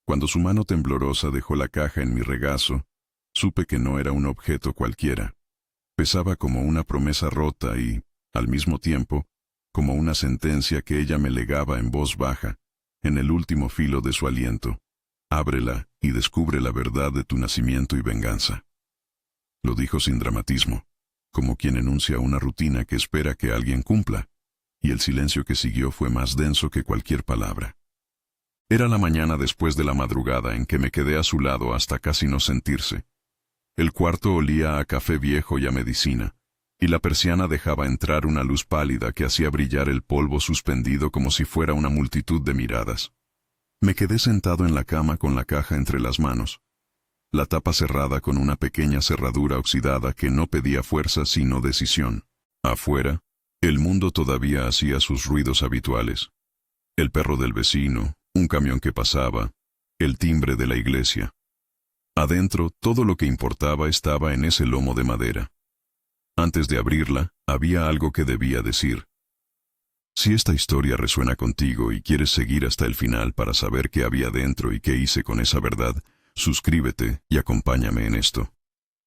Cuando su mano temblorosa dejó la caja en mi regazo, supe que no era un objeto cualquiera. Pesaba como una promesa rota y, al mismo tiempo, como una sentencia que ella me legaba en voz baja, en el último filo de su aliento. Ábrela y descubre la verdad de tu nacimiento y venganza. Lo dijo sin dramatismo, como quien enuncia una rutina que espera que alguien cumpla, y el silencio que siguió fue más denso que cualquier palabra. Era la mañana después de la madrugada en que me quedé a su lado hasta casi no sentirse. El cuarto olía a café viejo y a medicina, y la persiana dejaba entrar una luz pálida que hacía brillar el polvo suspendido como si fuera una multitud de miradas. Me quedé sentado en la cama con la caja entre las manos, la tapa cerrada con una pequeña cerradura oxidada que no pedía fuerza sino decisión. Afuera, el mundo todavía hacía sus ruidos habituales. El perro del vecino, un camión que pasaba, el timbre de la iglesia. Adentro, todo lo que importaba estaba en ese lomo de madera. Antes de abrirla, había algo que debía decir. Si esta historia resuena contigo y quieres seguir hasta el final para saber qué había dentro y qué hice con esa verdad, suscríbete y acompáñame en esto.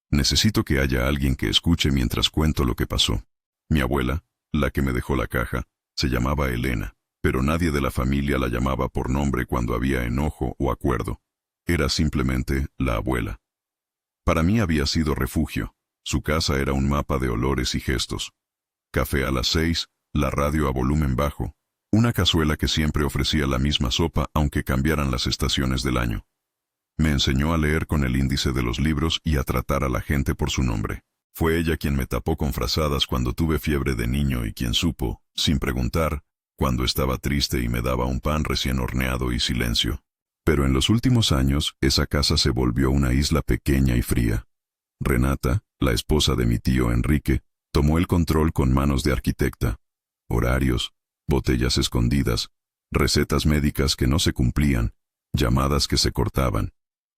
Necesito que haya alguien que escuche mientras cuento lo que pasó. Mi abuela, la que me dejó la caja, se llamaba Elena, pero nadie de la familia la llamaba por nombre cuando había enojo o acuerdo. Era simplemente la abuela. Para mí había sido refugio. Su casa era un mapa de olores y gestos. Café a las 6, la radio a volumen bajo, una cazuela que siempre ofrecía la misma sopa aunque cambiaran las estaciones del año. Me enseñó a leer con el índice de los libros y a tratar a la gente por su nombre. Fue ella quien me tapó con frazadas cuando tuve fiebre de niño y quien supo, sin preguntar, cuando estaba triste y me daba un pan recién horneado y silencio. Pero en los últimos años, esa casa se volvió una isla pequeña y fría. Renata, la esposa de mi tío Enrique, tomó el control con manos de arquitecta. Horarios, botellas escondidas, recetas médicas que no se cumplían, llamadas que se cortaban.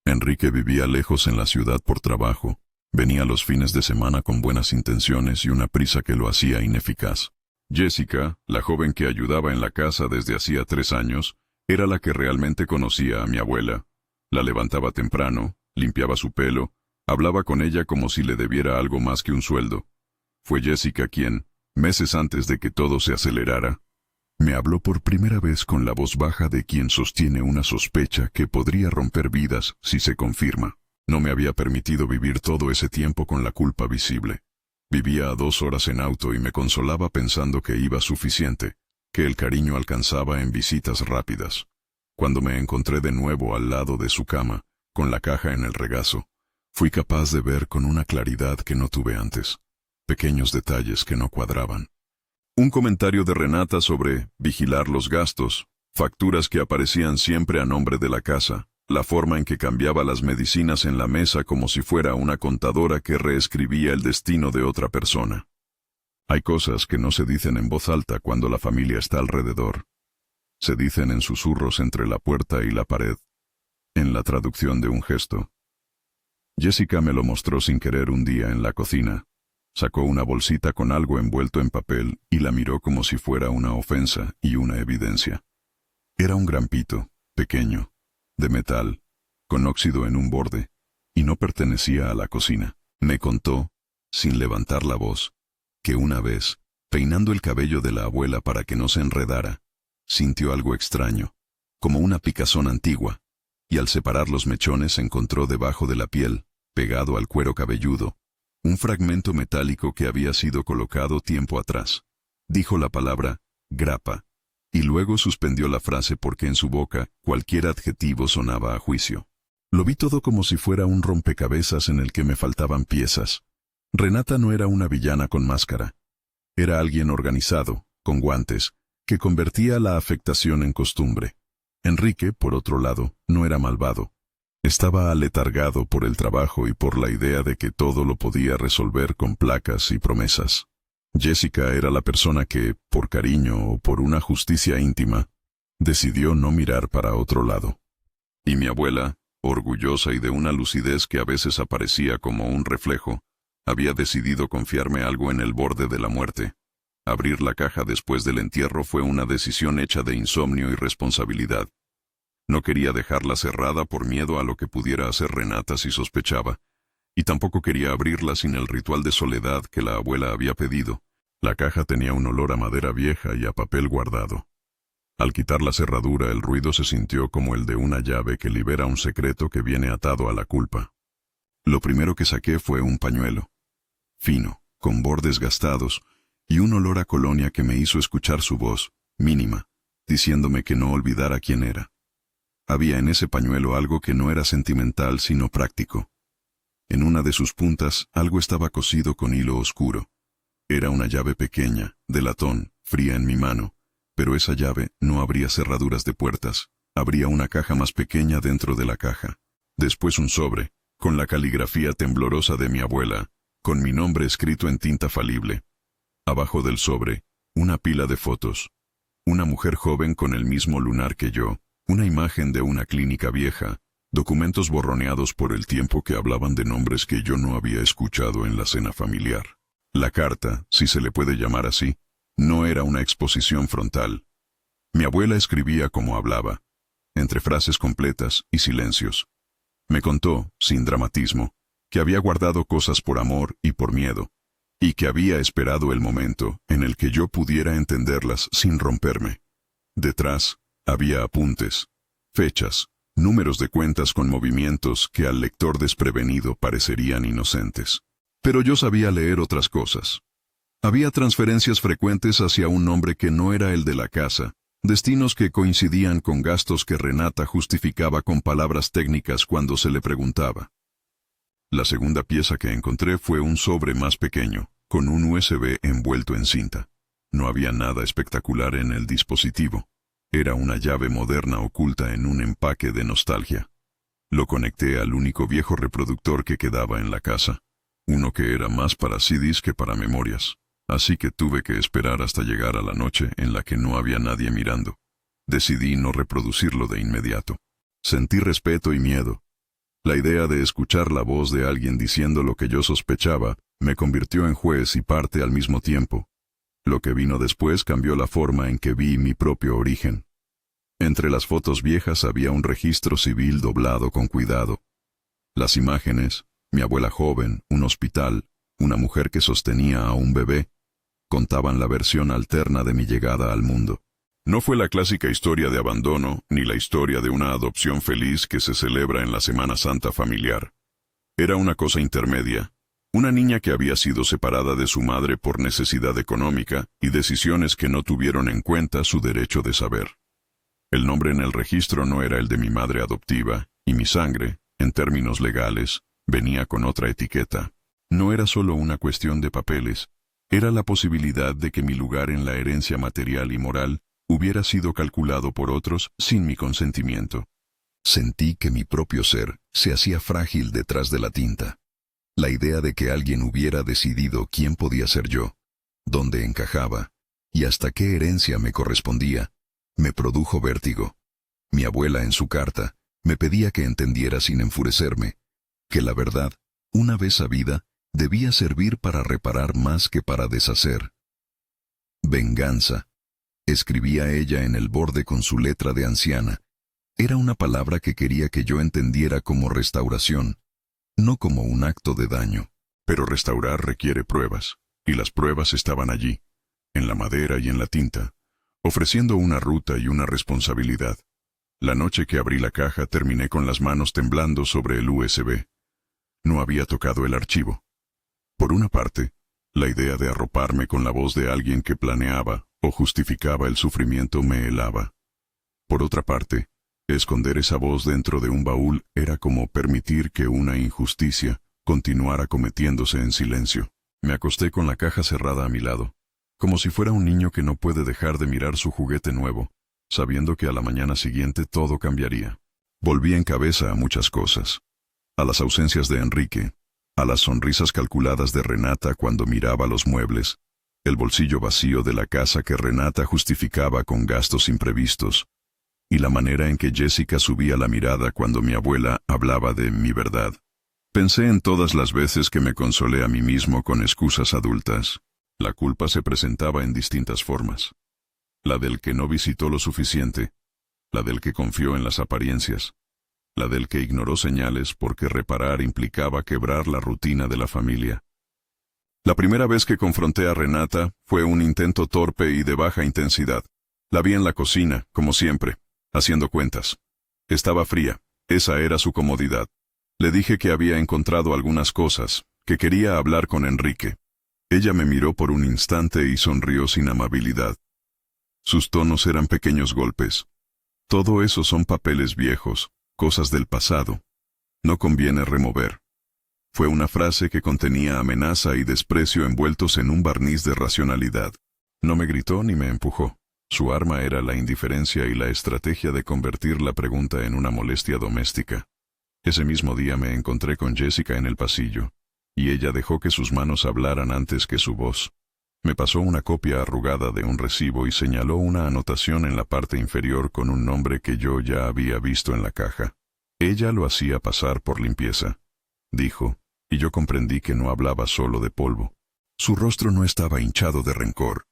Enrique vivía lejos en la ciudad por trabajo. Venía los fines de semana con buenas intenciones y una prisa que lo hacía ineficaz. Jessica, la joven que ayudaba en la casa desde hacía 3 años, era la que realmente conocía a mi abuela. La levantaba temprano, limpiaba su pelo, hablaba con ella como si le debiera algo más que un sueldo. Fue Jessica quien, meses antes de que todo se acelerara, me habló por primera vez con la voz baja de quien sostiene una sospecha que podría romper vidas si se confirma. No me había permitido vivir todo ese tiempo con la culpa visible. Vivía a 2 horas en auto y me consolaba pensando que iba suficiente, que el cariño alcanzaba en visitas rápidas. Cuando me encontré de nuevo al lado de su cama, con la caja en el regazo, fui capaz de ver con una claridad que no tuve antes. Pequeños detalles que no cuadraban. Un comentario de Renata sobre vigilar los gastos, facturas que aparecían siempre a nombre de la casa, la forma en que cambiaba las medicinas en la mesa como si fuera una contadora que reescribía el destino de otra persona. Hay cosas que no se dicen en voz alta cuando la familia está alrededor. Se dicen en susurros entre la puerta y la pared, en la traducción de un gesto. Jessica me lo mostró sin querer un día en la cocina. Sacó una bolsita con algo envuelto en papel y la miró como si fuera una ofensa y una evidencia. Era un grampito, pequeño, de metal, con óxido en un borde, y no pertenecía a la cocina. Me contó, sin levantar la voz, que una vez, peinando el cabello de la abuela para que no se enredara, sintió algo extraño, como una picazón antigua, y al separar los mechones encontró debajo de la piel, pegado al cuero cabelludo, un fragmento metálico que había sido colocado tiempo atrás. Dijo la palabra grapa, y luego suspendió la frase porque en su boca cualquier adjetivo sonaba a juicio. Lo vi todo como si fuera un rompecabezas en el que me faltaban piezas. Renata no era una villana con máscara. Era alguien organizado, con guantes, que convertía la afectación en costumbre. Enrique, por otro lado, no era malvado. Estaba aletargado por el trabajo y por la idea de que todo lo podía resolver con placas y promesas. Jessica era la persona que, por cariño o por una justicia íntima, decidió no mirar para otro lado. Y mi abuela, orgullosa y de una lucidez que a veces aparecía como un reflejo, había decidido confiarme algo en el borde de la muerte. Abrir la caja después del entierro fue una decisión hecha de insomnio y responsabilidad. No quería dejarla cerrada por miedo a lo que pudiera hacer Renata si sospechaba, y tampoco quería abrirla sin el ritual de soledad que la abuela había pedido. La caja tenía un olor a madera vieja y a papel guardado. Al quitar la cerradura, el ruido se sintió como el de una llave que libera un secreto que viene atado a la culpa. Lo primero que saqué fue un pañuelo, fino, con bordes gastados, y un olor a colonia que me hizo escuchar su voz, mínima, diciéndome que no olvidara quién era. Había en ese pañuelo algo que no era sentimental sino práctico. En una de sus puntas algo estaba cosido con hilo oscuro. Era una llave pequeña, de latón, fría en mi mano, pero esa llave no abría cerraduras de puertas, abría una caja más pequeña dentro de la caja. Después un sobre, con la caligrafía temblorosa de mi abuela, con mi nombre escrito en tinta falible. Abajo del sobre, una pila de fotos. Una mujer joven con el mismo lunar que yo, una imagen de una clínica vieja, documentos borroneados por el tiempo que hablaban de nombres que yo no había escuchado en la cena familiar. La carta, si se le puede llamar así, no era una exposición frontal. Mi abuela escribía como hablaba, entre frases completas y silencios. Me contó, sin dramatismo, que había guardado cosas por amor y por miedo, y que había esperado el momento en el que yo pudiera entenderlas sin romperme. Detrás, había apuntes, fechas, números de cuentas con movimientos que al lector desprevenido parecerían inocentes. Pero yo sabía leer otras cosas. Había transferencias frecuentes hacia un nombre que no era el de la casa, destinos que coincidían con gastos que Renata justificaba con palabras técnicas cuando se le preguntaba. La segunda pieza que encontré fue un sobre más pequeño, con un USB envuelto en cinta. No había nada espectacular en el dispositivo. Era una llave moderna oculta en un empaque de nostalgia. Lo conecté al único viejo reproductor que quedaba en la casa, uno que era más para CDs que para memorias. Así que tuve que esperar hasta llegar a la noche en la que no había nadie mirando. Decidí no reproducirlo de inmediato. Sentí respeto y miedo. La idea de escuchar la voz de alguien diciendo lo que yo sospechaba me convirtió en juez y parte al mismo tiempo. Lo que vino después cambió la forma en que vi mi propio origen. Entre las fotos viejas había un registro civil doblado con cuidado. Las imágenes, mi abuela joven, un hospital, una mujer que sostenía a un bebé, contaban la versión alterna de mi llegada al mundo. No fue la clásica historia de abandono, ni la historia de una adopción feliz que se celebra en la Semana Santa familiar. Era una cosa intermedia, una niña que había sido separada de su madre por necesidad económica y decisiones que no tuvieron en cuenta su derecho de saber. El nombre en el registro no era el de mi madre adoptiva, y mi sangre, en términos legales, venía con otra etiqueta. No era solo una cuestión de papeles, era la posibilidad de que mi lugar en la herencia material y moral hubiera sido calculado por otros sin mi consentimiento. Sentí que mi propio ser se hacía frágil detrás de la tinta. La idea de que alguien hubiera decidido quién podía ser yo, dónde encajaba, y hasta qué herencia me correspondía, me produjo vértigo. Mi abuela en su carta me pedía que entendiera sin enfurecerme, que la verdad, una vez sabida, debía servir para reparar más que para deshacer. Venganza, escribía ella en el borde con su letra de anciana. Era una palabra que quería que yo entendiera como restauración, no como un acto de daño. Pero restaurar requiere pruebas, y las pruebas estaban allí, en la madera y en la tinta, ofreciendo una ruta y una responsabilidad. La noche que abrí la caja terminé con las manos temblando sobre el USB. No había tocado el archivo. Por una parte, la idea de arroparme con la voz de alguien que planeaba o justificaba el sufrimiento me helaba. Por otra parte, esconder esa voz dentro de un baúl era como permitir que una injusticia continuara cometiéndose en silencio. Me acosté con la caja cerrada a mi lado, como si fuera un niño que no puede dejar de mirar su juguete nuevo, sabiendo que a la mañana siguiente todo cambiaría. Volví en cabeza a muchas cosas. A las ausencias de Enrique, a las sonrisas calculadas de Renata cuando miraba los muebles, el bolsillo vacío de la casa que Renata justificaba con gastos imprevistos, y la manera en que Jessica subía la mirada cuando mi abuela hablaba de mi verdad. Pensé en todas las veces que me consolé a mí mismo con excusas adultas. La culpa se presentaba en distintas formas. La del que no visitó lo suficiente, la del que confió en las apariencias, la del que ignoró señales porque reparar implicaba quebrar la rutina de la familia. La primera vez que confronté a Renata fue un intento torpe y de baja intensidad. La vi en la cocina, como siempre, haciendo cuentas. Estaba fría, esa era su comodidad. Le dije que había encontrado algunas cosas, que quería hablar con Enrique. Ella me miró por un instante y sonrió sin amabilidad. Sus tonos eran pequeños golpes. Todo eso son papeles viejos, cosas del pasado. No conviene remover. Fue una frase que contenía amenaza y desprecio envueltos en un barniz de racionalidad. No me gritó ni me empujó. Su arma era la indiferencia y la estrategia de convertir la pregunta en una molestia doméstica. Ese mismo día me encontré con Jessica en el pasillo, y ella dejó que sus manos hablaran antes que su voz. Me pasó una copia arrugada de un recibo y señaló una anotación en la parte inferior con un nombre que yo ya había visto en la caja. Ella lo hacía pasar por limpieza, dijo, y yo comprendí que no hablaba solo de polvo. Su rostro no estaba hinchado de rencor.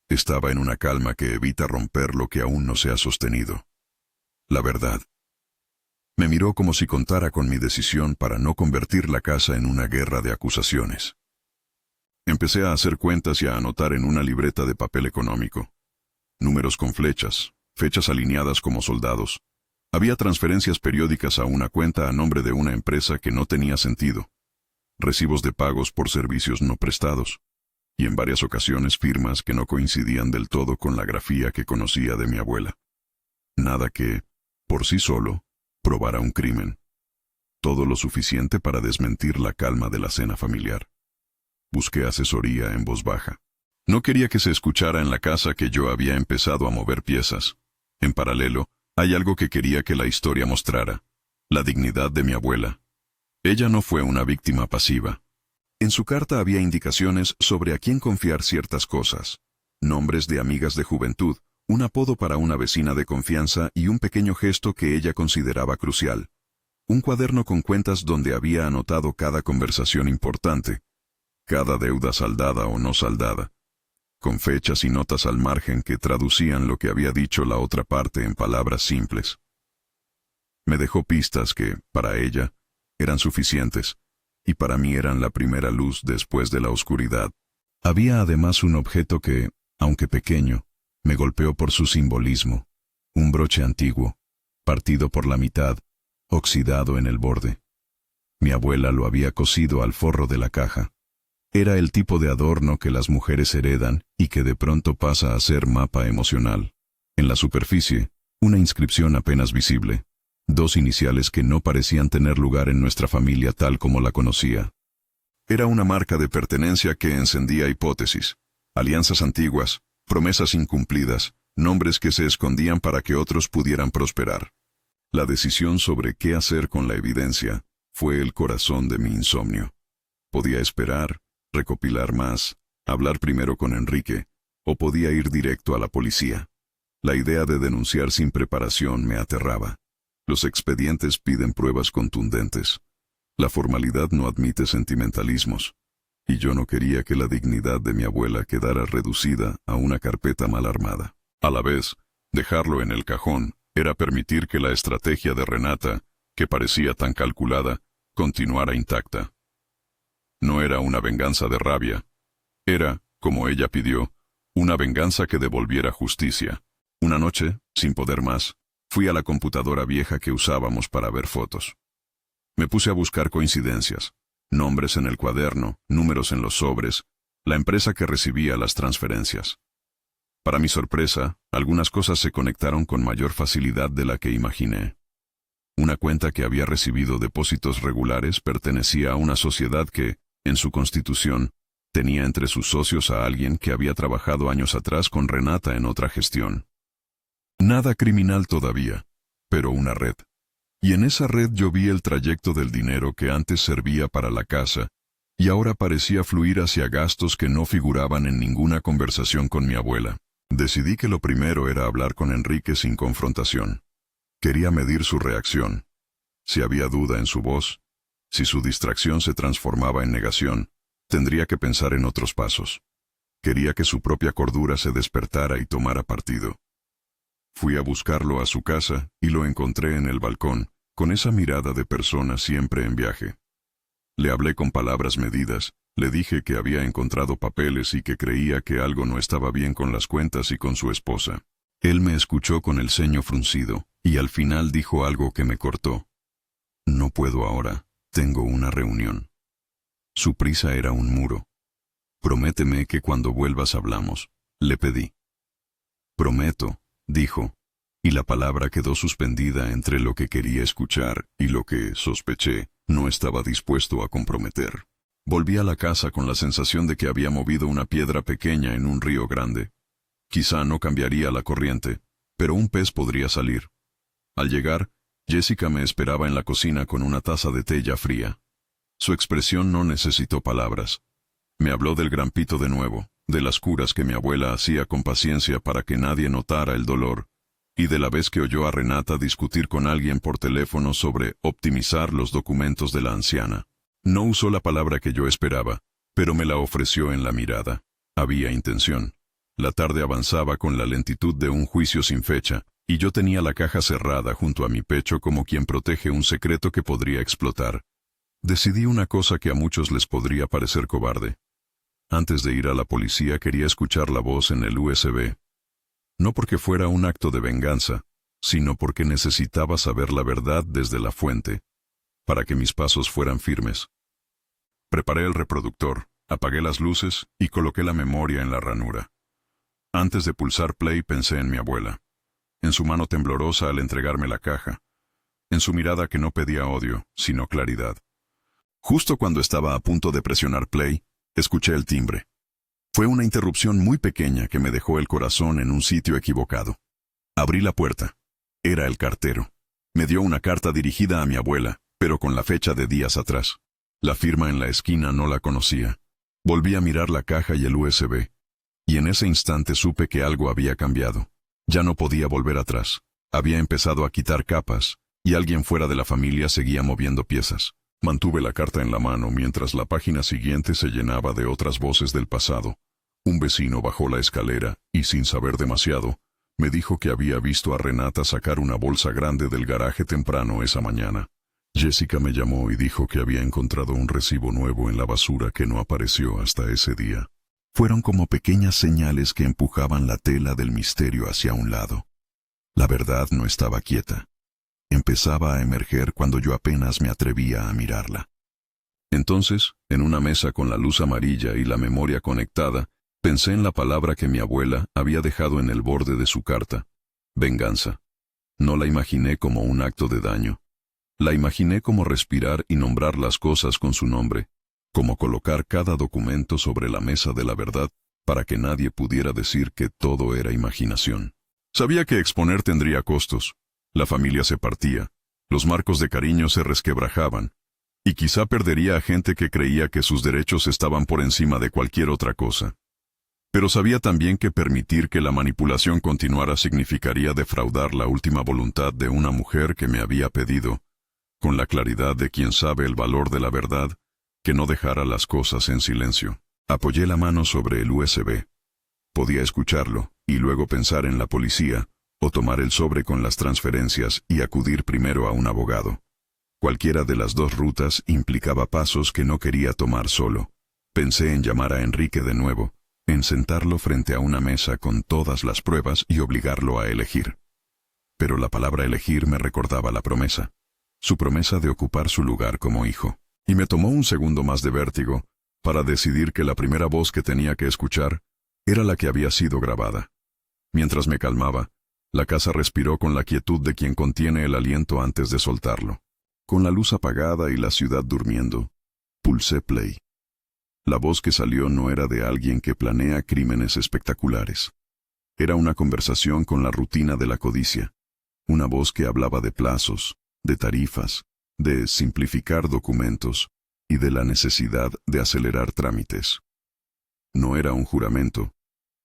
Estaba en una calma que evita romper lo que aún no se ha sostenido. La verdad. Me miró como si contara con mi decisión para no convertir la casa en una guerra de acusaciones. Empecé a hacer cuentas y a anotar en una libreta de papel económico. Números con flechas, fechas alineadas como soldados. Había transferencias periódicas a una cuenta a nombre de una empresa que no tenía sentido. Recibos de pagos por servicios no prestados. Y en varias ocasiones firmas que no coincidían del todo con la grafía que conocía de mi abuela. Nada que, por sí solo, probara un crimen. Todo lo suficiente para desmentir la calma de la cena familiar. Busqué asesoría en voz baja. No quería que se escuchara en la casa que yo había empezado a mover piezas. En paralelo, hay algo que quería que la historia mostrara: la dignidad de mi abuela. Ella no fue una víctima pasiva. En su carta había indicaciones sobre a quién confiar ciertas cosas. Nombres de amigas de juventud, un apodo para una vecina de confianza y un pequeño gesto que ella consideraba crucial. Un cuaderno con cuentas donde había anotado cada conversación importante, cada deuda saldada o no saldada, con fechas y notas al margen que traducían lo que había dicho la otra parte en palabras simples. Me dejó pistas que, para ella, eran suficientes, y para mí eran la primera luz después de la oscuridad. Había además un objeto que, aunque pequeño, me golpeó por su simbolismo: un broche antiguo, partido por la mitad, oxidado en el borde. Mi abuela lo había cosido al forro de la caja. Era el tipo de adorno que las mujeres heredan y que de pronto pasa a ser mapa emocional. En la superficie, una inscripción apenas visible. 2 iniciales que no parecían tener lugar en nuestra familia tal como la conocía. Era una marca de pertenencia que encendía hipótesis, alianzas antiguas, promesas incumplidas, nombres que se escondían para que otros pudieran prosperar. La decisión sobre qué hacer con la evidencia fue el corazón de mi insomnio. Podía esperar, recopilar más, hablar primero con Enrique, o podía ir directo a la policía. La idea de denunciar sin preparación me aterraba. Los expedientes piden pruebas contundentes. La formalidad no admite sentimentalismos. Y yo no quería que la dignidad de mi abuela quedara reducida a una carpeta mal armada. A la vez, dejarlo en el cajón era permitir que la estrategia de Renata, que parecía tan calculada, continuara intacta. No era una venganza de rabia. Era, como ella pidió, una venganza que devolviera justicia. Una noche, sin poder más, fui a la computadora vieja que usábamos para ver fotos. Me puse a buscar coincidencias, nombres en el cuaderno, números en los sobres, la empresa que recibía las transferencias. Para mi sorpresa, algunas cosas se conectaron con mayor facilidad de la que imaginé. Una cuenta que había recibido depósitos regulares pertenecía a una sociedad que, en su constitución, tenía entre sus socios a alguien que había trabajado años atrás con Renata en otra gestión. Nada criminal todavía, pero una red. Y en esa red yo vi el trayecto del dinero que antes servía para la casa, y ahora parecía fluir hacia gastos que no figuraban en ninguna conversación con mi abuela. Decidí que lo primero era hablar con Enrique sin confrontación. Quería medir su reacción. Si había duda en su voz, si su distracción se transformaba en negación, tendría que pensar en otros pasos. Quería que su propia cordura se despertara y tomara partido. Fui a buscarlo a su casa y lo encontré en el balcón, con esa mirada de persona siempre en viaje. Le hablé con palabras medidas, le dije que había encontrado papeles y que creía que algo no estaba bien con las cuentas y con su esposa. Él me escuchó con el ceño fruncido, y al final dijo algo que me cortó. No puedo ahora, tengo una reunión. Su prisa era un muro. Prométeme que cuando vuelvas hablamos, le pedí. Prometo, dijo, y la palabra quedó suspendida entre lo que quería escuchar y lo que, sospeché, no estaba dispuesto a comprometer. Volví a la casa con la sensación de que había movido una piedra pequeña en un río grande. Quizá no cambiaría la corriente, pero un pez podría salir. Al llegar, Jessica me esperaba en la cocina con una taza de té ya fría. Su expresión no necesitó palabras. Me habló del gran pito de nuevo, de las curas que mi abuela hacía con paciencia para que nadie notara el dolor, y de la vez que oyó a Renata discutir con alguien por teléfono sobre optimizar los documentos de la anciana. No usó la palabra que yo esperaba, pero me la ofreció en la mirada. Había intención. La tarde avanzaba con la lentitud de un juicio sin fecha, y yo tenía la caja cerrada junto a mi pecho como quien protege un secreto que podría explotar. Decidí una cosa que a muchos les podría parecer cobarde. Antes de ir a la policía quería escuchar la voz en el USB. No porque fuera un acto de venganza, sino porque necesitaba saber la verdad desde la fuente, para que mis pasos fueran firmes. Preparé el reproductor, apagué las luces y coloqué la memoria en la ranura. Antes de pulsar play pensé en mi abuela, en su mano temblorosa al entregarme la caja, en su mirada que no pedía odio, sino claridad. Justo cuando estaba a punto de presionar play, escuché el timbre. Fue una interrupción muy pequeña que me dejó el corazón en un sitio equivocado. Abrí la puerta. Era el cartero. Me dio una carta dirigida a mi abuela, pero con la fecha de días atrás. La firma en la esquina no la conocía. Volví a mirar la caja y el USB. Y en ese instante supe que algo había cambiado. Ya no podía volver atrás. Había empezado a quitar capas, y alguien fuera de la familia seguía moviendo piezas. Mantuve la carta en la mano mientras la página siguiente se llenaba de otras voces del pasado. Un vecino bajó la escalera y, sin saber demasiado, me dijo que había visto a Renata sacar una bolsa grande del garaje temprano esa mañana. Jessica me llamó y dijo que había encontrado un recibo nuevo en la basura que no apareció hasta ese día. Fueron como pequeñas señales que empujaban la tela del misterio hacia un lado. La verdad no estaba quieta. Empezaba a emerger cuando yo apenas me atrevía a mirarla. Entonces, en una mesa con la luz amarilla y la memoria conectada, pensé en la palabra que mi abuela había dejado en el borde de su carta: venganza. No la imaginé como un acto de daño. La imaginé como respirar y nombrar las cosas con su nombre, como colocar cada documento sobre la mesa de la verdad para que nadie pudiera decir que todo era imaginación. Sabía que exponer tendría costos. La familia se partía, los marcos de cariño se resquebrajaban, y quizá perdería a gente que creía que sus derechos estaban por encima de cualquier otra cosa. Pero sabía también que permitir que la manipulación continuara significaría defraudar la última voluntad de una mujer que me había pedido, con la claridad de quien sabe el valor de la verdad, que no dejara las cosas en silencio. Apoyé la mano sobre el USB. Podía escucharlo, y luego pensar en la policía, o tomar el sobre con las transferencias y acudir primero a un abogado. Cualquiera de las dos rutas implicaba pasos que no quería tomar solo. Pensé en llamar a Enrique de nuevo, en sentarlo frente a una mesa con todas las pruebas y obligarlo a elegir. Pero la palabra elegir me recordaba la promesa. Su promesa de ocupar su lugar como hijo. Y me tomó un segundo más de vértigo para decidir que la primera voz que tenía que escuchar era la que había sido grabada. Mientras me calmaba, la casa respiró con la quietud de quien contiene el aliento antes de soltarlo. Con la luz apagada y la ciudad durmiendo, pulsé play. La voz que salió no era de alguien que planea crímenes espectaculares. Era una conversación con la rutina de la codicia. Una voz que hablaba de plazos, de tarifas, de simplificar documentos y de la necesidad de acelerar trámites. No era un juramento,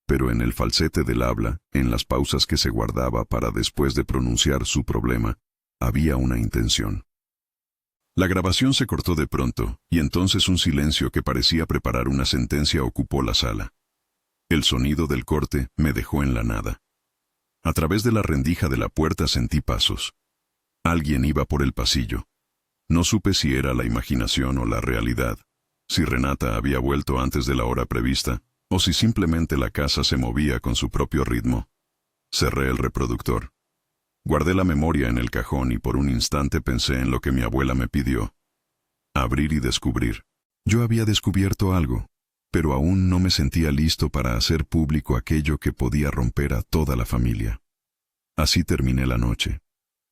pero en el falsete del habla, en las pausas que se guardaba para después de pronunciar su problema, había una intención. La grabación se cortó de pronto, y entonces un silencio que parecía preparar una sentencia ocupó la sala. El sonido del corte me dejó en la nada. A través de la rendija de la puerta sentí pasos. Alguien iba por el pasillo. No supe si era la imaginación o la realidad, si Renata había vuelto antes de la hora prevista, o si simplemente la casa se movía con su propio ritmo. Cerré el reproductor. Guardé la memoria en el cajón y por un instante pensé en lo que mi abuela me pidió. Abrir y descubrir. Yo había descubierto algo, pero aún no me sentía listo para hacer público aquello que podía romper a toda la familia. Así terminé la noche,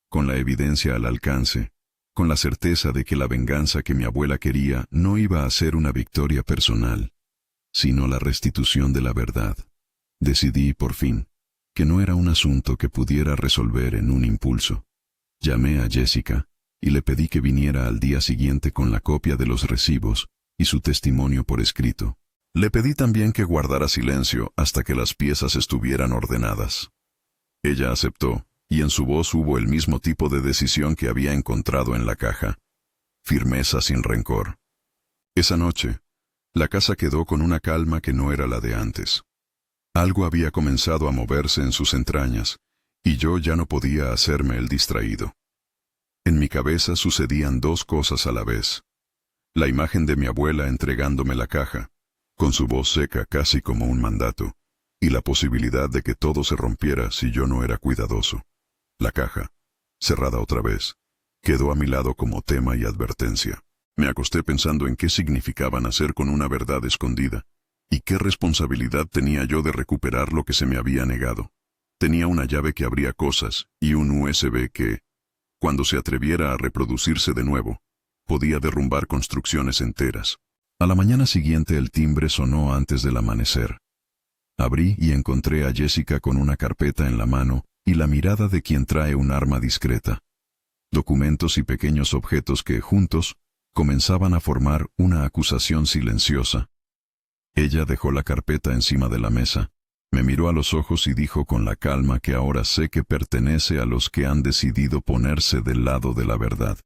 con la evidencia al alcance, con la certeza de que la venganza que mi abuela quería no iba a ser una victoria personal, sino la restitución de la verdad. Decidí, por fin, que no era un asunto que pudiera resolver en un impulso. Llamé a Jessica y le pedí que viniera al día siguiente con la copia de los recibos y su testimonio por escrito. Le pedí también que guardara silencio hasta que las piezas estuvieran ordenadas. Ella aceptó, y en su voz hubo el mismo tipo de decisión que había encontrado en la caja. Firmeza sin rencor. Esa noche, la casa quedó con una calma que no era la de antes. Algo había comenzado a moverse en sus entrañas, y yo ya no podía hacerme el distraído. En mi cabeza sucedían dos cosas a la vez. La imagen de mi abuela entregándome la caja, con su voz seca casi como un mandato, y la posibilidad de que todo se rompiera si yo no era cuidadoso. La caja, cerrada otra vez, quedó a mi lado como tema y advertencia. Me acosté pensando en qué significaba nacer con una verdad escondida, y qué responsabilidad tenía yo de recuperar lo que se me había negado. Tenía una llave que abría cosas, y un USB que, cuando se atreviera a reproducirse de nuevo, podía derrumbar construcciones enteras. A la mañana siguiente el timbre sonó antes del amanecer. Abrí y encontré a Jessica con una carpeta en la mano y la mirada de quien trae un arma discreta. Documentos y pequeños objetos que, juntos, comenzaban a formar una acusación silenciosa. Ella dejó la carpeta encima de la mesa, me miró a los ojos y dijo con la calma que ahora sé que pertenece a los que han decidido ponerse del lado de la verdad.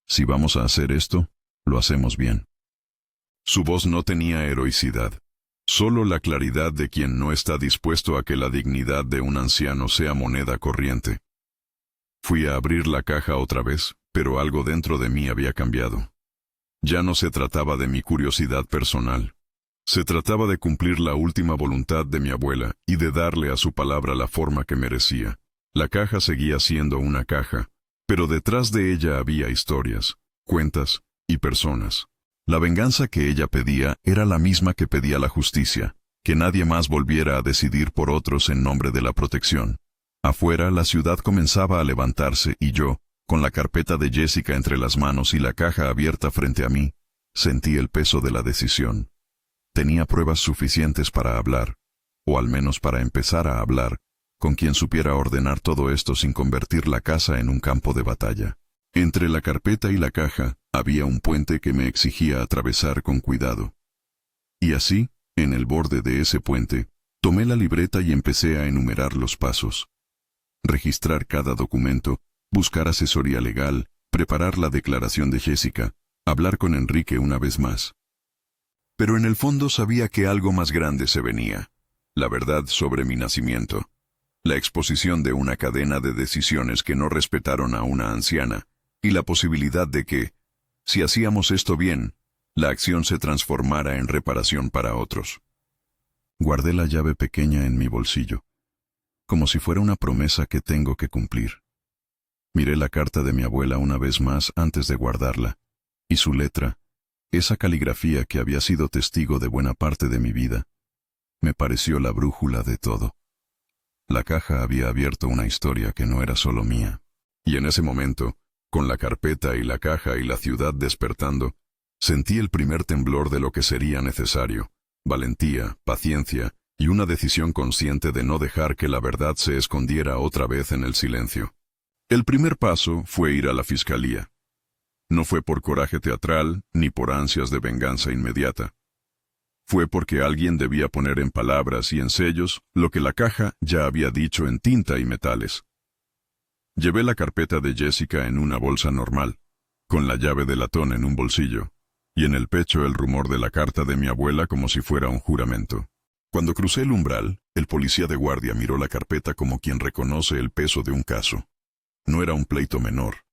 Si vamos a hacer esto, lo hacemos bien. Su voz no tenía heroicidad, solo la claridad de quien no está dispuesto a que la dignidad de un anciano sea moneda corriente. Fui a abrir la caja otra vez, pero algo dentro de mí había cambiado. Ya no se trataba de mi curiosidad personal. Se trataba de cumplir la última voluntad de mi abuela y de darle a su palabra la forma que merecía. La caja seguía siendo una caja, pero detrás de ella había historias, cuentas y personas. La venganza que ella pedía era la misma que pedía la justicia, que nadie más volviera a decidir por otros en nombre de la protección. Afuera, la ciudad comenzaba a levantarse y yo, con la carpeta de Jessica entre las manos y la caja abierta frente a mí, sentí el peso de la decisión. Tenía pruebas suficientes para hablar, o al menos para empezar a hablar, con quien supiera ordenar todo esto sin convertir la casa en un campo de batalla. Entre la carpeta y la caja había un puente que me exigía atravesar con cuidado. Y así, en el borde de ese puente, tomé la libreta y empecé a enumerar los pasos. Registrar cada documento, buscar asesoría legal, preparar la declaración de Jessica, hablar con Enrique una vez más. Pero en el fondo sabía que algo más grande se venía, la verdad sobre mi nacimiento, la exposición de una cadena de decisiones que no respetaron a una anciana, y la posibilidad de que, si hacíamos esto bien, la acción se transformara en reparación para otros. Guardé la llave pequeña en mi bolsillo, como si fuera una promesa que tengo que cumplir. Miré la carta de mi abuela una vez más antes de guardarla, y su letra, esa caligrafía que había sido testigo de buena parte de mi vida, me pareció la brújula de todo. La caja había abierto una historia que no era solo mía, y en ese momento, con la carpeta y la caja y la ciudad despertando, sentí el primer temblor de lo que sería necesario, valentía, paciencia y una decisión consciente de no dejar que la verdad se escondiera otra vez en el silencio. El primer paso fue ir a la fiscalía. No fue por coraje teatral ni por ansias de venganza inmediata. Fue porque alguien debía poner en palabras y en sellos lo que la caja ya había dicho en tinta y metales. Llevé la carpeta de Jessica en una bolsa normal, con la llave de latón en un bolsillo, y en el pecho el rumor de la carta de mi abuela como si fuera un juramento. Cuando crucé el umbral, el policía de guardia miró la carpeta como quien reconoce el peso de un caso. No era un pleito menor.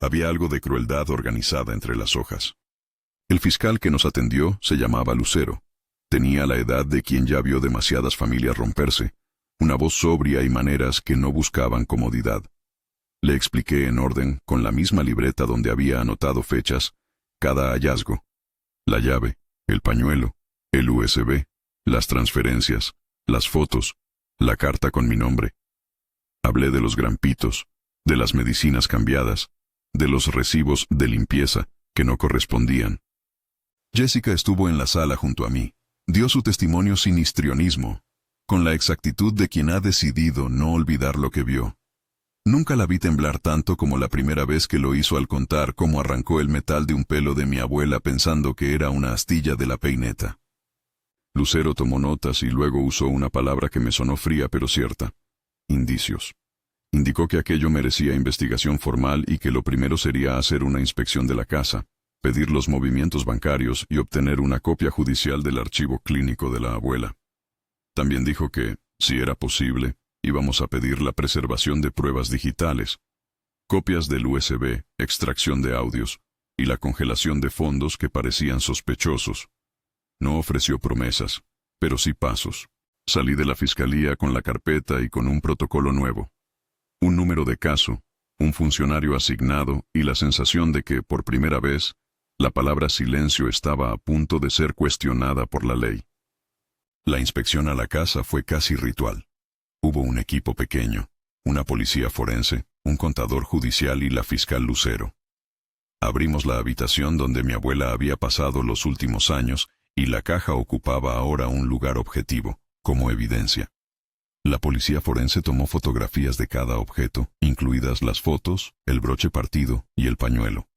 Había algo de crueldad organizada entre las hojas. El fiscal que nos atendió se llamaba Lucero. Tenía la edad de quien ya vio demasiadas familias romperse, una voz sobria y maneras que no buscaban comodidad. Le expliqué en orden, con la misma libreta donde había anotado fechas, cada hallazgo. La llave, el pañuelo, el USB, las transferencias, las fotos, la carta con mi nombre. Hablé de los grampitos, de las medicinas cambiadas, de los recibos de limpieza que no correspondían. Jessica estuvo en la sala junto a mí. Dio su testimonio sin histrionismo, con la exactitud de quien ha decidido no olvidar lo que vio. Nunca la vi temblar tanto como la primera vez que lo hizo al contar cómo arrancó el metal de un pelo de mi abuela pensando que era una astilla de la peineta. Lucero tomó notas y luego usó una palabra que me sonó fría pero cierta: indicios. Indicó que aquello merecía investigación formal y que lo primero sería hacer una inspección de la casa, pedir los movimientos bancarios y obtener una copia judicial del archivo clínico de la abuela. También dijo que, si era posible, íbamos a pedir la preservación de pruebas digitales, copias del USB, extracción de audios y la congelación de fondos que parecían sospechosos. No ofreció promesas, pero sí pasos. Salí de la fiscalía con la carpeta y con un protocolo nuevo. Un número de caso, un funcionario asignado y la sensación de que, por primera vez, la palabra silencio estaba a punto de ser cuestionada por la ley. La inspección a la casa fue casi ritual. Hubo un equipo pequeño, una policía forense, un contador judicial y la fiscal Lucero. Abrimos la habitación donde mi abuela había pasado los últimos años y la caja ocupaba ahora un lugar objetivo, como evidencia. La policía forense tomó fotografías de cada objeto, incluidas las fotos, el broche partido y el pañuelo.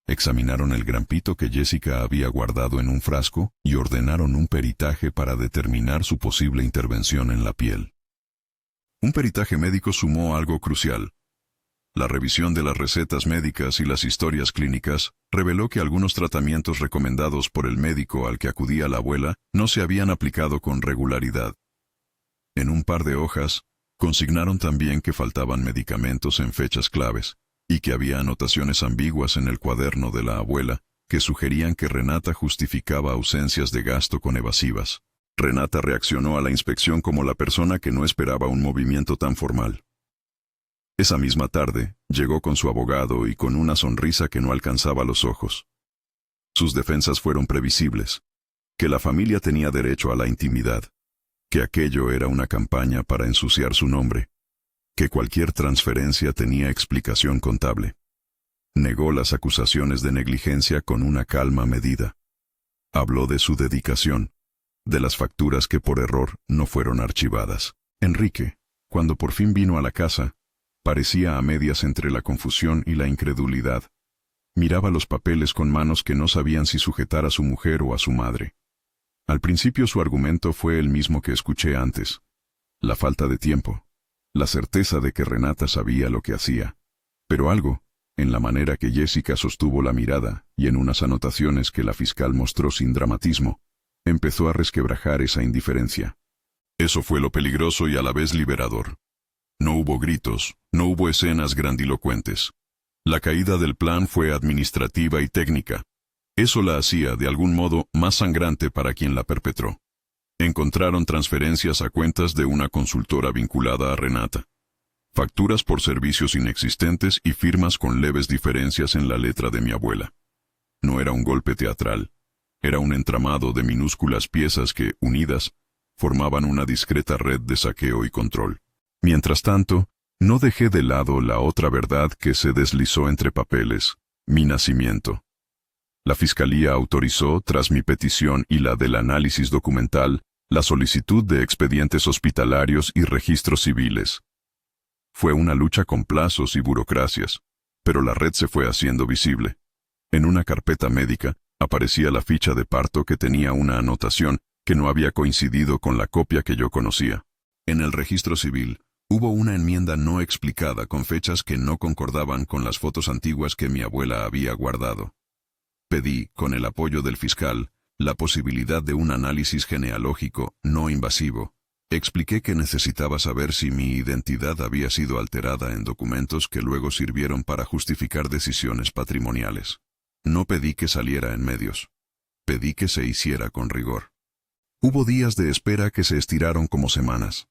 Examinaron el grampito que Jessica había guardado en un frasco y ordenaron un peritaje para determinar su posible intervención en la piel. Un peritaje médico sumó algo crucial. La revisión de las recetas médicas y las historias clínicas reveló que algunos tratamientos recomendados por el médico al que acudía la abuela no se habían aplicado con regularidad. En un par de hojas, consignaron también que faltaban medicamentos en fechas claves, y que había anotaciones ambiguas en el cuaderno de la abuela que sugerían que Renata justificaba ausencias de gasto con evasivas. Renata reaccionó a la inspección como la persona que no esperaba un movimiento tan formal. Esa misma tarde, llegó con su abogado y con una sonrisa que no alcanzaba los ojos. Sus defensas fueron previsibles: que la familia tenía derecho a la intimidad, que aquello era una campaña para ensuciar su nombre, que cualquier transferencia tenía explicación contable. Negó las acusaciones de negligencia con una calma medida. Habló de su dedicación, de las facturas que por error no fueron archivadas. Enrique, cuando por fin vino a la casa, parecía a medias entre la confusión y la incredulidad. Miraba los papeles con manos que no sabían si sujetar a su mujer o a su madre. Al principio su argumento fue el mismo que escuché antes: la falta de tiempo, la certeza de que Renata sabía lo que hacía. Pero algo, en la manera que Jessica sostuvo la mirada y en unas anotaciones que la fiscal mostró sin dramatismo, empezó a resquebrajar esa indiferencia. Eso fue lo peligroso y a la vez liberador. No hubo gritos, no hubo escenas grandilocuentes. La caída del plan fue administrativa y técnica. Eso la hacía, de algún modo, más sangrante para quien la perpetró. Encontraron transferencias a cuentas de una consultora vinculada a Renata, facturas por servicios inexistentes y firmas con leves diferencias en la letra de mi abuela. No era un golpe teatral. Era un entramado de minúsculas piezas que, unidas, formaban una discreta red de saqueo y control. Mientras tanto, no dejé de lado la otra verdad que se deslizó entre papeles: mi nacimiento. La fiscalía autorizó, tras mi petición y la del análisis documental, la solicitud de expedientes hospitalarios y registros civiles. Fue una lucha con plazos y burocracias, pero la red se fue haciendo visible. En una carpeta médica, aparecía la ficha de parto que tenía una anotación que no había coincidido con la copia que yo conocía. En el registro civil, hubo una enmienda no explicada con fechas que no concordaban con las fotos antiguas que mi abuela había guardado. Pedí, con el apoyo del fiscal, la posibilidad de un análisis genealógico no invasivo. Expliqué que necesitaba saber si mi identidad había sido alterada en documentos que luego sirvieron para justificar decisiones patrimoniales. No pedí que saliera en medios. Pedí que se hiciera con rigor. Hubo días de espera que se estiraron como semanas.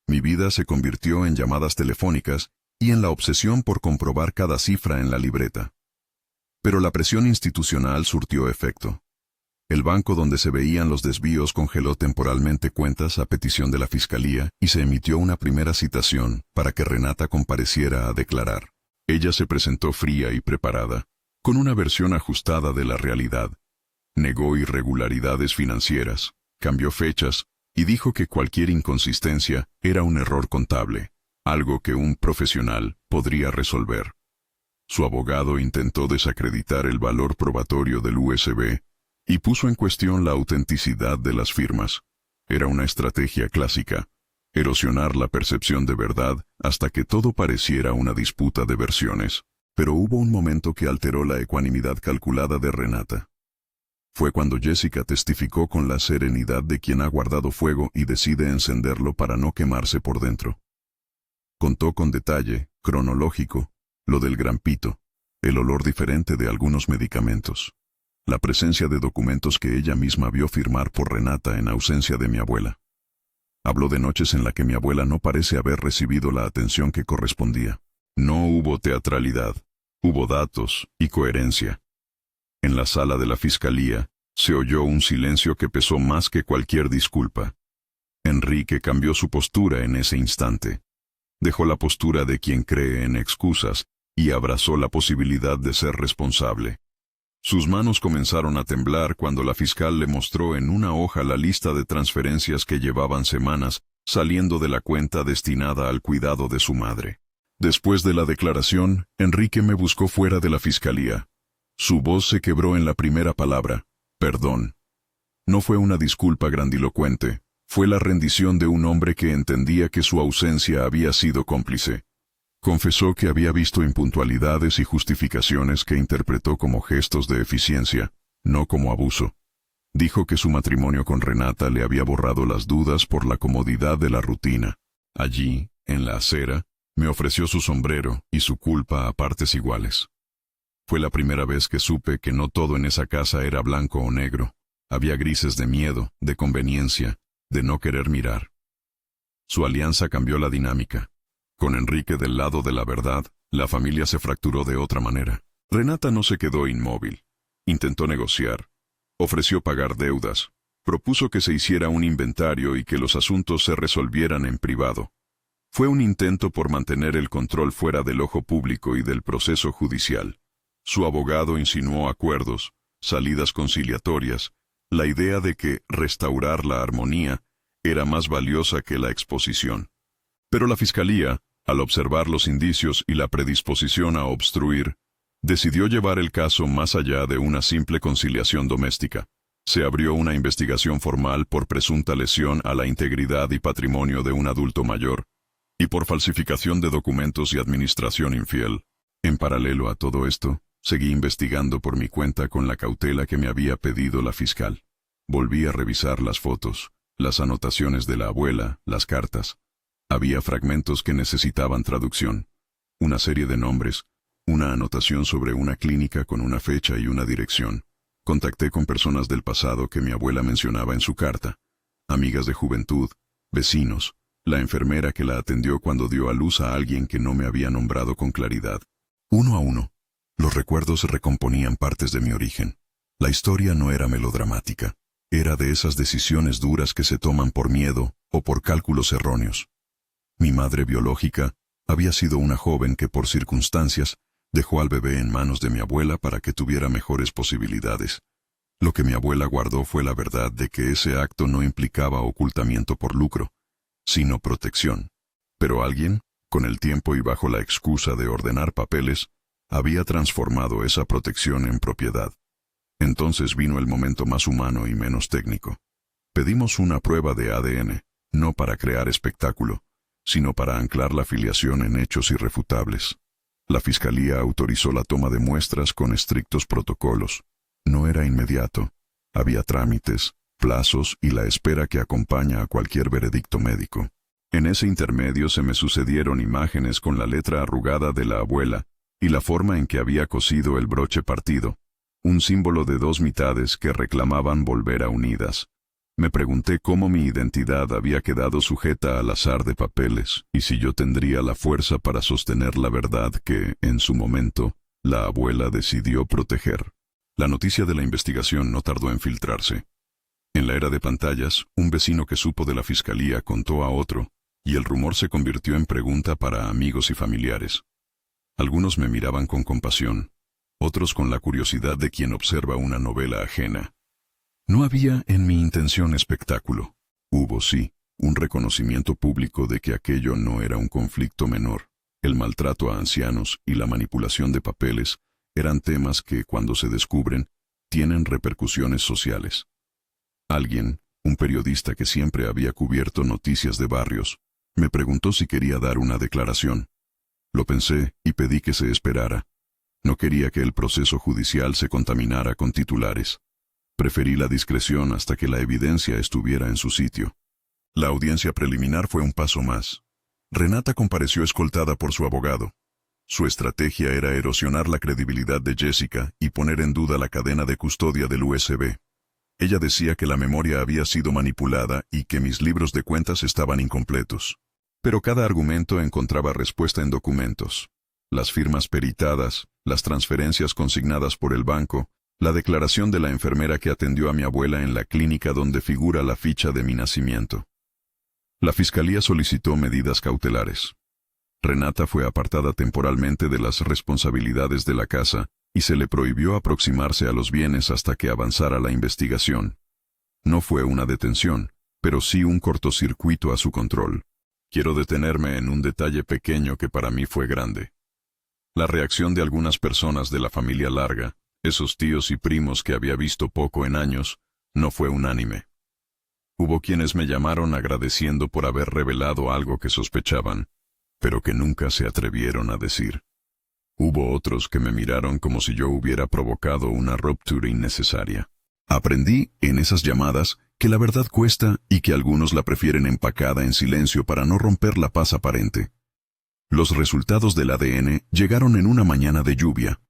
Mi vida se convirtió en llamadas telefónicas y en la obsesión por comprobar cada cifra en la libreta. Pero la presión institucional surtió efecto. El banco donde se veían los desvíos congeló temporalmente cuentas a petición de la Fiscalía y se emitió una primera citación para que Renata compareciera a declarar. Ella se presentó fría y preparada, con una versión ajustada de la realidad. Negó irregularidades financieras, cambió fechas y dijo que cualquier inconsistencia era un error contable, algo que un profesional podría resolver. Su abogado intentó desacreditar el valor probatorio del USB y puso en cuestión la autenticidad de las firmas. Era una estrategia clásica, erosionar la percepción de verdad hasta que todo pareciera una disputa de versiones. Pero hubo un momento que alteró la ecuanimidad calculada de Renata. Fue cuando Jessica testificó con la serenidad de quien ha guardado fuego y decide encenderlo para no quemarse por dentro. Contó con detalle, cronológico, lo del gran pito, el olor diferente de algunos medicamentos, la presencia de documentos que ella misma vio firmar por Renata en ausencia de mi abuela. Habló de noches en las que mi abuela no parece haber recibido la atención que correspondía. No hubo teatralidad, hubo datos y coherencia. En la sala de la Fiscalía se oyó un silencio que pesó más que cualquier disculpa. Enrique cambió su postura en ese instante. Dejó la postura de quien cree en excusas y abrazó la posibilidad de ser responsable. Sus manos comenzaron a temblar cuando la fiscal le mostró en una hoja la lista de transferencias que llevaban semanas saliendo de la cuenta destinada al cuidado de su madre. Después de la declaración, Enrique me buscó fuera de la Fiscalía. Su voz se quebró en la primera palabra, perdón. No fue una disculpa grandilocuente, fue la rendición de un hombre que entendía que su ausencia había sido cómplice. Confesó que había visto impuntualidades y justificaciones que interpretó como gestos de eficiencia, no como abuso. Dijo que su matrimonio con Renata le había borrado las dudas por la comodidad de la rutina. Allí, en la acera, me ofreció su sombrero y su culpa a partes iguales. Fue la primera vez que supe que no todo en esa casa era blanco o negro. Había grises de miedo, de conveniencia, de no querer mirar. Su alianza cambió la dinámica. Con Enrique del lado de la verdad, la familia se fracturó de otra manera. Renata no se quedó inmóvil. Intentó negociar. Ofreció pagar deudas. Propuso que se hiciera un inventario y que los asuntos se resolvieran en privado. Fue un intento por mantener el control fuera del ojo público y del proceso judicial. Su abogado insinuó acuerdos, salidas conciliatorias, la idea de que restaurar la armonía era más valiosa que la exposición. Pero la Fiscalía, al observar los indicios y la predisposición a obstruir, decidió llevar el caso más allá de una simple conciliación doméstica. Se abrió una investigación formal por presunta lesión a la integridad y patrimonio de un adulto mayor, y por falsificación de documentos y administración infiel. En paralelo a todo esto, seguí investigando por mi cuenta con la cautela que me había pedido la fiscal. Volví a revisar las fotos, las anotaciones de la abuela, las cartas. Había fragmentos que necesitaban traducción, una serie de nombres, una anotación sobre una clínica con una fecha y una dirección. Contacté con personas del pasado que mi abuela mencionaba en su carta, amigas de juventud, vecinos, la enfermera que la atendió cuando dio a luz a alguien que no me había nombrado con claridad. Uno a uno, los recuerdos recomponían partes de mi origen. La historia no era melodramática, era de esas decisiones duras que se toman por miedo o por cálculos erróneos. Mi madre biológica había sido una joven que por circunstancias dejó al bebé en manos de mi abuela para que tuviera mejores posibilidades. Lo que mi abuela guardó fue la verdad de que ese acto no implicaba ocultamiento por lucro, sino protección. Pero alguien, con el tiempo y bajo la excusa de ordenar papeles, había transformado esa protección en propiedad. Entonces vino el momento más humano y menos técnico. Pedimos una prueba de ADN, no para crear espectáculo, sino para anclar la filiación en hechos irrefutables. La Fiscalía autorizó la toma de muestras con estrictos protocolos. No era inmediato. Había trámites, plazos y la espera que acompaña a cualquier veredicto médico. En ese intermedio se me sucedieron imágenes con la letra arrugada de la abuela y la forma en que había cosido el broche partido, un símbolo de dos mitades que reclamaban volver a unidas. Me pregunté cómo mi identidad había quedado sujeta al azar de papeles y si yo tendría la fuerza para sostener la verdad que, en su momento, la abuela decidió proteger. La noticia de la investigación no tardó en filtrarse. En la era de pantallas, un vecino que supo de la fiscalía contó a otro, y el rumor se convirtió en pregunta para amigos y familiares. Algunos me miraban con compasión, otros con la curiosidad de quien observa una novela ajena. No había en mi intención espectáculo. Hubo, sí, un reconocimiento público de que aquello no era un conflicto menor. El maltrato a ancianos y la manipulación de papeles eran temas que, cuando se descubren, tienen repercusiones sociales. Alguien, un periodista que siempre había cubierto noticias de barrios, me preguntó si quería dar una declaración. Lo pensé y pedí que se esperara. No quería que el proceso judicial se contaminara con titulares. Preferí la discreción hasta que la evidencia estuviera en su sitio. La audiencia preliminar fue un paso más. Renata compareció escoltada por su abogado. Su estrategia era erosionar la credibilidad de Jessica y poner en duda la cadena de custodia del USB. Ella decía que la memoria había sido manipulada y que mis libros de cuentas estaban incompletos. Pero cada argumento encontraba respuesta en documentos. Las firmas peritadas, las transferencias consignadas por el banco, la declaración de la enfermera que atendió a mi abuela en la clínica donde figura la ficha de mi nacimiento. La fiscalía solicitó medidas cautelares. Renata fue apartada temporalmente de las responsabilidades de la casa y se le prohibió aproximarse a los bienes hasta que avanzara la investigación. No fue una detención, pero sí un cortocircuito a su control. Quiero detenerme en un detalle pequeño que para mí fue grande. La reacción de algunas personas de la familia Larga, esos tíos y primos que había visto poco en años, no fue unánime. Hubo quienes me llamaron agradeciendo por haber revelado algo que sospechaban, pero que nunca se atrevieron a decir. Hubo otros que me miraron como si yo hubiera provocado una ruptura innecesaria. Aprendí, en esas llamadas, que la verdad cuesta y que algunos la prefieren empacada en silencio para no romper la paz aparente. Los resultados del ADN llegaron en una mañana de lluvia.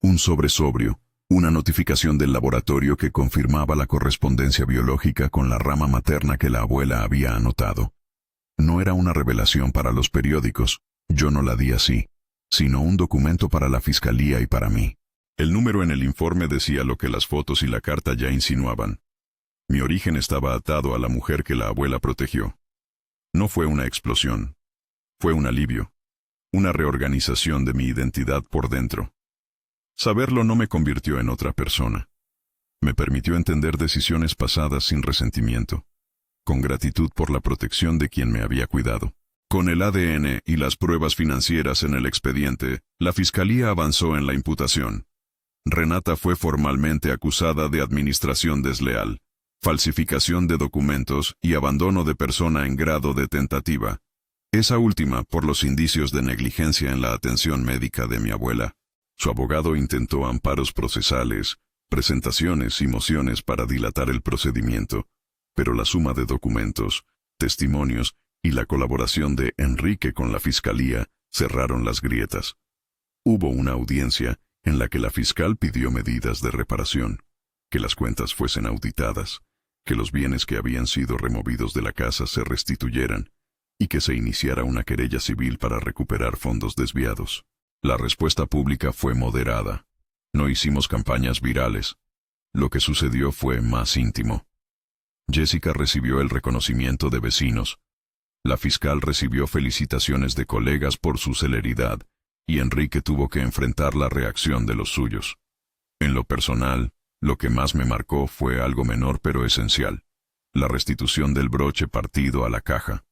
Un sobre sobrio, una notificación del laboratorio que confirmaba la correspondencia biológica con la rama materna que la abuela había anotado. No era una revelación para los periódicos, yo no la di así, sino un documento para la fiscalía y para mí. El número en el informe decía lo que las fotos y la carta ya insinuaban. Mi origen estaba atado a la mujer que la abuela protegió. No fue una explosión. Fue un alivio. Una reorganización de mi identidad por dentro. Saberlo no me convirtió en otra persona. Me permitió entender decisiones pasadas sin resentimiento, con gratitud por la protección de quien me había cuidado. Con el ADN y las pruebas financieras en el expediente, la fiscalía avanzó en la imputación. Renata fue formalmente acusada de administración desleal, falsificación de documentos y abandono de persona en grado de tentativa. Esa última por los indicios de negligencia en la atención médica de mi abuela. Su abogado intentó amparos procesales, presentaciones y mociones para dilatar el procedimiento, pero la suma de documentos, testimonios y la colaboración de Enrique con la fiscalía cerraron las grietas. Hubo una audiencia en la que la fiscal pidió medidas de reparación, que las cuentas fuesen auditadas, que los bienes que habían sido removidos de la casa se restituyeran y que se iniciara una querella civil para recuperar fondos desviados. La respuesta pública fue moderada. No hicimos campañas virales. Lo que sucedió fue más íntimo. Jessica recibió el reconocimiento de vecinos. La fiscal recibió felicitaciones de colegas por su celeridad, y Enrique tuvo que enfrentar la reacción de los suyos. En lo personal, lo que más me marcó fue algo menor pero esencial: la restitución del broche partido a la caja.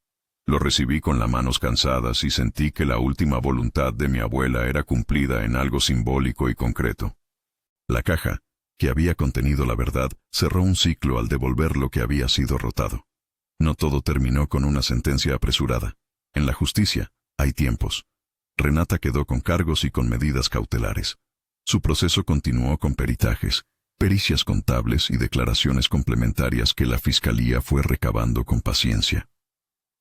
Lo recibí con las manos cansadas y sentí que la última voluntad de mi abuela era cumplida en algo simbólico y concreto. La caja, que había contenido la verdad, cerró un ciclo al devolver lo que había sido rotado. No todo terminó con una sentencia apresurada. En la justicia hay tiempos. Renata quedó con cargos y con medidas cautelares. Su proceso continuó con peritajes, pericias contables y declaraciones complementarias que la Fiscalía fue recabando con paciencia.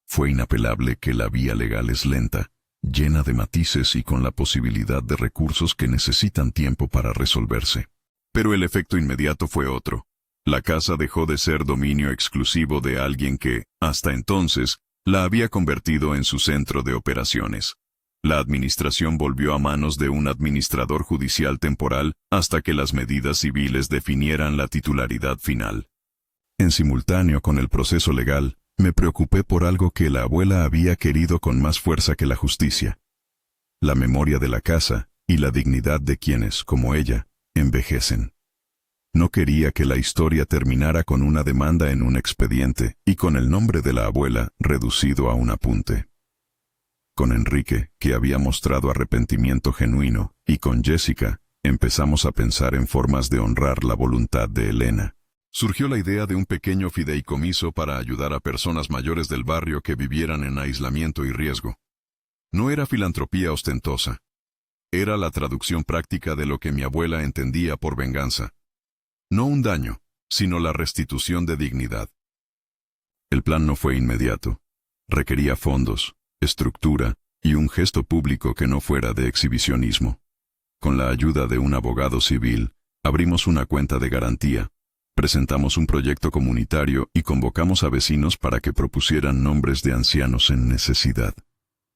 Fue inapelable que la vía legal es lenta, llena de matices y con la posibilidad de recursos que necesitan tiempo para resolverse. Pero el efecto inmediato fue otro. La casa dejó de ser dominio exclusivo de alguien que, hasta entonces, la había convertido en su centro de operaciones. La administración volvió a manos de un administrador judicial temporal hasta que las medidas civiles definieran la titularidad final. En simultáneo con el proceso legal, me preocupé por algo que la abuela había querido con más fuerza que la justicia: la memoria de la casa y la dignidad de quienes, como ella, envejecen. No quería que la historia terminara con una demanda en un expediente y con el nombre de la abuela reducido a un apunte. Con Enrique, que había mostrado arrepentimiento genuino, y con Jessica, empezamos a pensar en formas de honrar la voluntad de Elena. Surgió la idea de un pequeño fideicomiso para ayudar a personas mayores del barrio que vivieran en aislamiento y riesgo. No era filantropía ostentosa. Era la traducción práctica de lo que mi abuela entendía por venganza. No un daño, sino la restitución de dignidad. El plan no fue inmediato. Requería fondos, estructura y un gesto público que no fuera de exhibicionismo. Con la ayuda de un abogado civil, abrimos una cuenta de garantía, presentamos un proyecto comunitario y convocamos a vecinos para que propusieran nombres de ancianos en necesidad.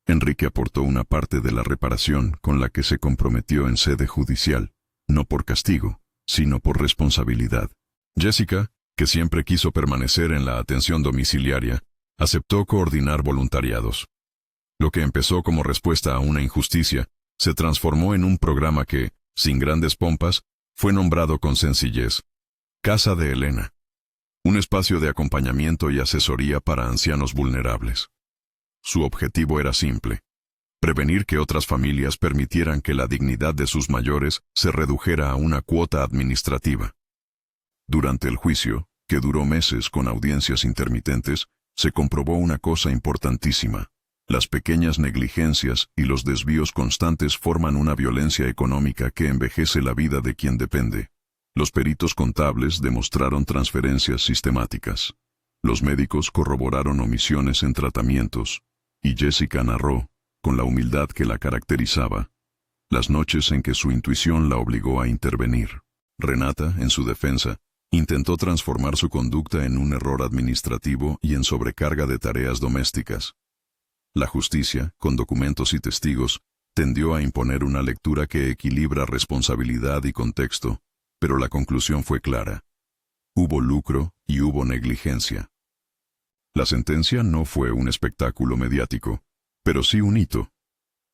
Enrique aportó una parte de la reparación con la que se comprometió en sede judicial, no por castigo, sino por responsabilidad. Jessica, que siempre quiso permanecer en la atención domiciliaria, aceptó coordinar voluntariados. Lo que empezó como respuesta a una injusticia, se transformó en un programa que, sin grandes pompas, fue nombrado con sencillez: Casa de Elena. Un espacio de acompañamiento y asesoría para ancianos vulnerables. Su objetivo era simple: prevenir que otras familias permitieran que la dignidad de sus mayores se redujera a una cuota administrativa. Durante el juicio, que duró meses con audiencias intermitentes, se comprobó una cosa importantísima: las pequeñas negligencias y los desvíos constantes forman una violencia económica que envejece la vida de quien depende. Los peritos contables demostraron transferencias sistemáticas. Los médicos corroboraron omisiones en tratamientos, y Jessica narró, con la humildad que la caracterizaba, las noches en que su intuición la obligó a intervenir. Renata, en su defensa, intentó transformar su conducta en un error administrativo y en sobrecarga de tareas domésticas. La justicia, con documentos y testigos, tendió a imponer una lectura que equilibra responsabilidad y contexto, pero la conclusión fue clara: hubo lucro y hubo negligencia. La sentencia no fue un espectáculo mediático, pero sí un hito.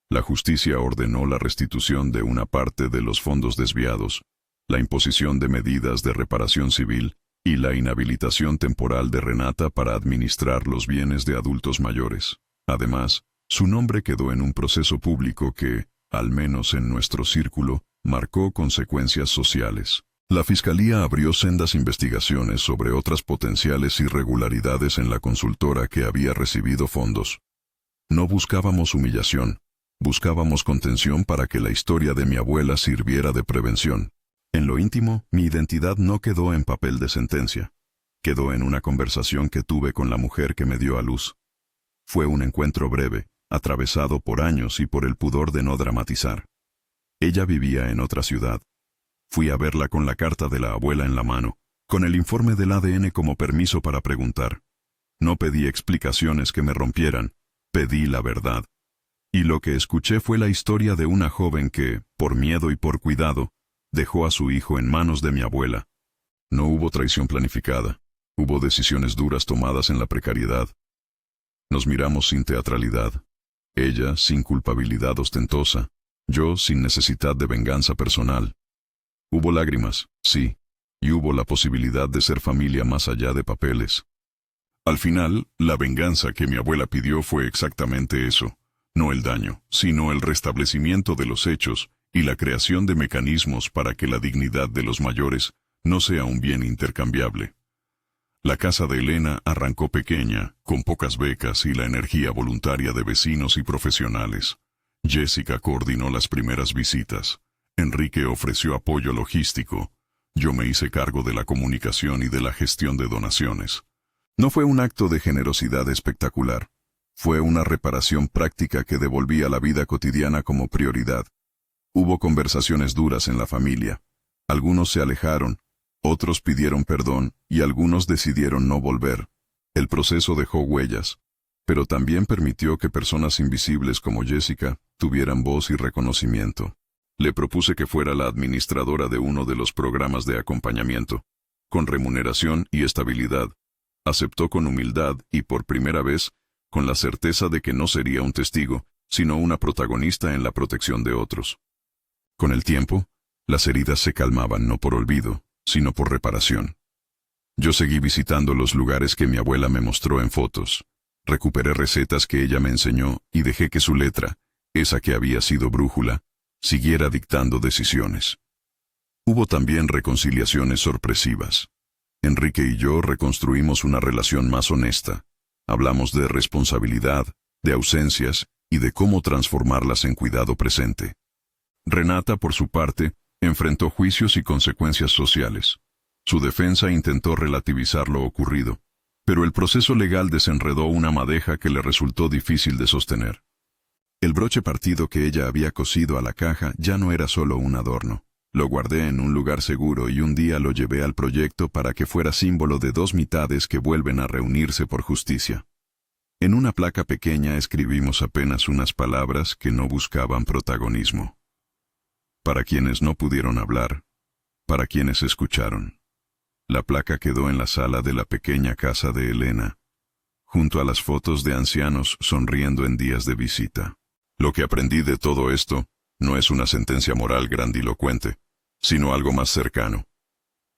La justicia ordenó la restitución de una parte de los fondos desviados, la imposición de medidas de reparación civil y la inhabilitación temporal de Renata para administrar los bienes de adultos mayores. Además, su nombre quedó en un proceso público que, al menos en nuestro círculo, marcó consecuencias sociales. La Fiscalía abrió sendas investigaciones sobre otras potenciales irregularidades en la consultora que había recibido fondos. No buscábamos humillación, buscábamos contención para que la historia de mi abuela sirviera de prevención. En lo íntimo, mi identidad no quedó en papel de sentencia. Quedó en una conversación que tuve con la mujer que me dio a luz. Fue un encuentro breve, atravesado por años y por el pudor de no dramatizar. Ella vivía en otra ciudad. Fui a verla con la carta de la abuela en la mano, con el informe del ADN como permiso para preguntar. No pedí explicaciones que me rompieran, pedí la verdad. Y lo que escuché fue la historia de una joven que, por miedo y por cuidado, dejó a su hijo en manos de mi abuela. No hubo traición planificada, hubo decisiones duras tomadas en la precariedad. Nos miramos sin teatralidad. Ella sin culpabilidad ostentosa, yo sin necesidad de venganza personal. Hubo lágrimas, sí, y hubo la posibilidad de ser familia más allá de papeles. Al final, la venganza que mi abuela pidió fue exactamente eso, no el daño, sino el restablecimiento de los hechos y la creación de mecanismos para que la dignidad de los mayores no sea un bien intercambiable. La casa de Elena arrancó pequeña, con pocas becas y la energía voluntaria de vecinos y profesionales. Jessica coordinó las primeras visitas. Enrique ofreció apoyo logístico. Yo me hice cargo de la comunicación y de la gestión de donaciones. No fue un acto de generosidad espectacular. Fue una reparación práctica que devolvía la vida cotidiana como prioridad. Hubo conversaciones duras en la familia. Algunos se alejaron, otros pidieron perdón y algunos decidieron no volver. El proceso dejó huellas, pero también permitió que personas invisibles como Jessica tuvieran voz y reconocimiento. Le propuse que fuera la administradora de uno de los programas de acompañamiento, con remuneración y estabilidad. Aceptó con humildad y por primera vez, con la certeza de que no sería un testigo, sino una protagonista en la protección de otros. Con el tiempo, las heridas se calmaban no por olvido, sino por reparación. Yo seguí visitando los lugares que mi abuela me mostró en fotos. Recuperé recetas que ella me enseñó y dejé que su letra, esa que había sido brújula, siguiera dictando decisiones. Hubo también reconciliaciones sorpresivas. Enrique y yo reconstruimos una relación más honesta. Hablamos de responsabilidad, de ausencias y de cómo transformarlas en cuidado presente. Renata, por su parte, enfrentó juicios y consecuencias sociales. Su defensa intentó relativizar lo ocurrido, pero el proceso legal desenredó una madeja que le resultó difícil de sostener. El broche partido que ella había cosido a la caja ya no era solo un adorno. Lo guardé en un lugar seguro y un día lo llevé al proyecto para que fuera símbolo de dos mitades que vuelven a reunirse por justicia. En una placa pequeña escribimos apenas unas palabras que no buscaban protagonismo. Para quienes no pudieron hablar, para quienes escucharon. La placa quedó en la sala de la pequeña casa de Elena, junto a las fotos de ancianos sonriendo en días de visita. Lo que aprendí de todo esto no es una sentencia moral grandilocuente, sino algo más cercano.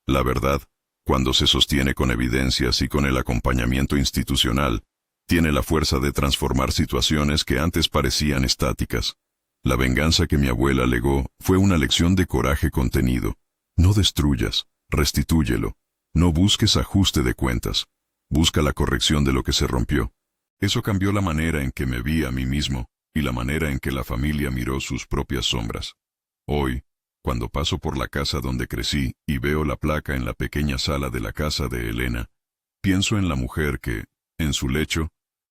La verdad, cuando se sostiene con evidencias y con el acompañamiento institucional, tiene la fuerza de transformar situaciones que antes parecían estáticas. La venganza que mi abuela legó fue una lección de coraje contenido. No destruyas, restitúyelo. No busques ajuste de cuentas. Busca la corrección de lo que se rompió. Eso cambió la manera en que me vi a mí mismo y la manera en que la familia miró sus propias sombras. Hoy, cuando paso por la casa donde crecí y veo la placa en la pequeña sala de la casa de Elena, pienso en la mujer que, en su lecho,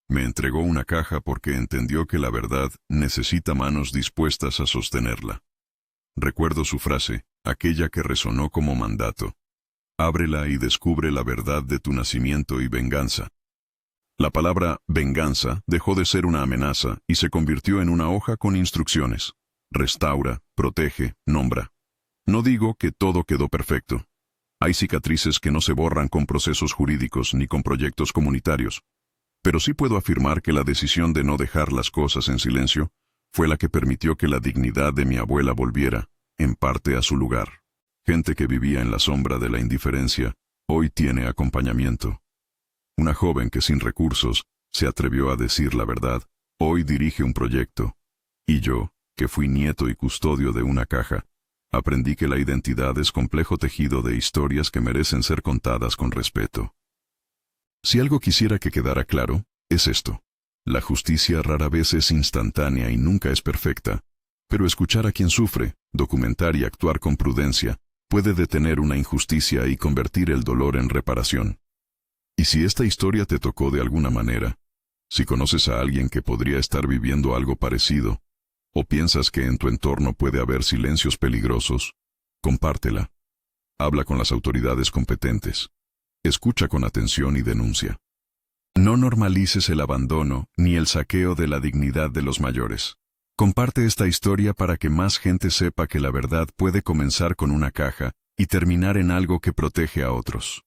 me entregó una caja porque entendió que la verdad necesita manos dispuestas a sostenerla. Recuerdo su frase, aquella que resonó como mandato. Ábrela y descubre la verdad de tu nacimiento y venganza. La palabra venganza dejó de ser una amenaza y se convirtió en una hoja con instrucciones. Restaura, protege, nombra. No digo que todo quedó perfecto. Hay cicatrices que no se borran con procesos jurídicos ni con proyectos comunitarios. Pero sí puedo afirmar que la decisión de no dejar las cosas en silencio fue la que permitió que la dignidad de mi abuela volviera, en parte, a su lugar. Gente que vivía en la sombra de la indiferencia, hoy tiene acompañamiento. Una joven que sin recursos se atrevió a decir la verdad, hoy dirige un proyecto. Y yo, que fui nieto y custodio de una caja, aprendí que la identidad es complejo tejido de historias que merecen ser contadas con respeto. Si algo quisiera que quedara claro, es esto. La justicia rara vez es instantánea y nunca es perfecta, pero escuchar a quien sufre, documentar y actuar con prudencia, puede detener una injusticia y convertir el dolor en reparación. Y si esta historia te tocó de alguna manera, si conoces a alguien que podría estar viviendo algo parecido, o piensas que en tu entorno puede haber silencios peligrosos, compártela. Habla con las autoridades competentes. Escucha con atención y denuncia. No normalices el abandono ni el saqueo de la dignidad de los mayores. Comparte esta historia para que más gente sepa que la verdad puede comenzar con una caja y terminar en algo que protege a otros.